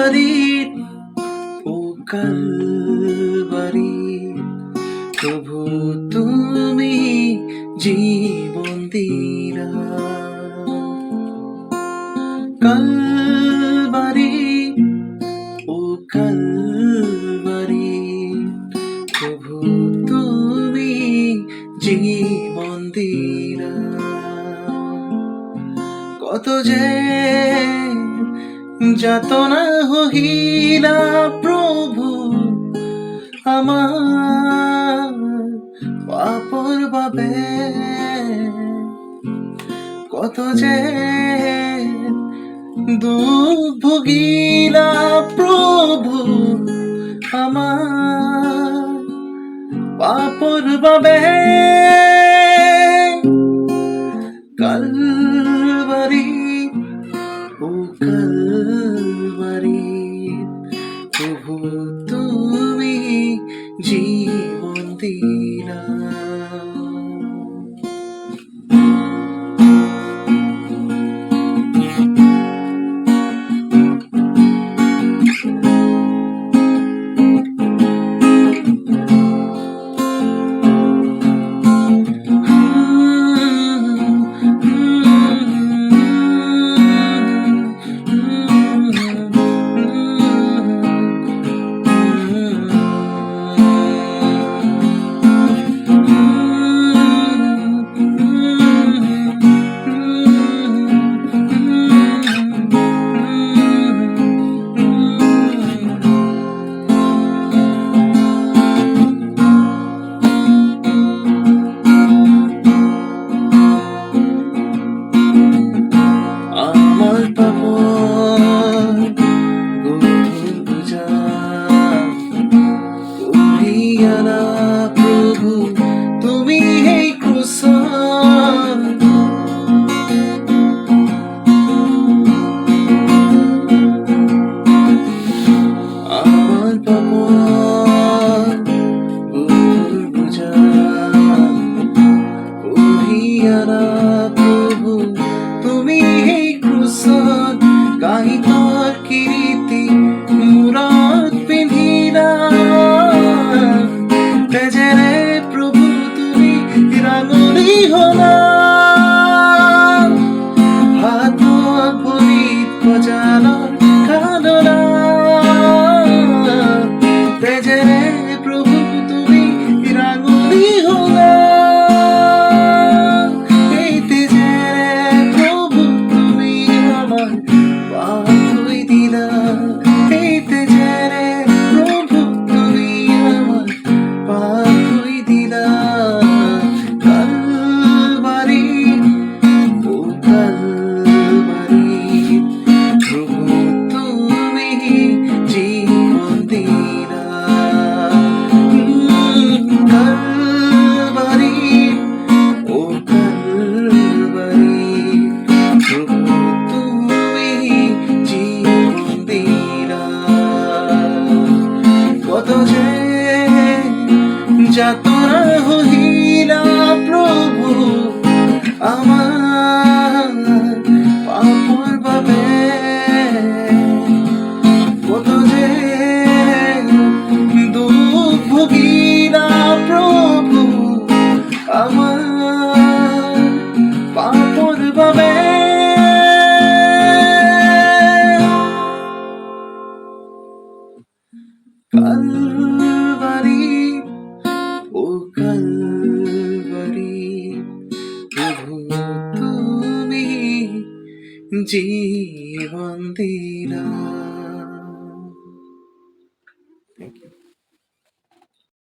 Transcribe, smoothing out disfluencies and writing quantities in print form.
কালবারির ও কালবারি, প্রভু তুমি জীবন দিলা। কালবারি ও কালবারি, প্রভু তুমি জীবন দিলা। কত যে যাতনা হইলা প্রভু আমার পাপর বাবে, কত যে দুঃখ ভুগিলা প্রভু আমার পাপর বাবে। কালবারি ও কালবারি, প্রভু তুমি জীবন দিলা। প্রভু তুমি এই ক্রুশ, আমার পাপ বুঝা উড়িয়ানা প্রভু তুমি এই ক্রুশ, গাহি তোর কীর্তি মুরাদ পিন্ধিলা। তেজেরে প্রভু তুমি রাঙনি হলা, হাত ভরি গজালর কাঁদলা। তেজেরে প্রভু তুমি রাঙনি হলা, এই তেজেরে প্রভু তুমি আমার পাপ ধুই দিলা। এই তেজেরে প্রভু তুমি আমার পাপ ধুই দিলা। কালবারি ও কালবারি, প্রভু তুমি জীবন দিলা। কালবারি ও কালবারি, প্রভু তুমি জীবন দিলা। কত যে যাতনা হইলা প্রভু আমার পাপর বাবে, কত যে দুঃখ ভুগিলা প্রভু আমার পাপর বাবে। কালবারি ও কালবারি, প্রভু তুমি জীবন দিলা।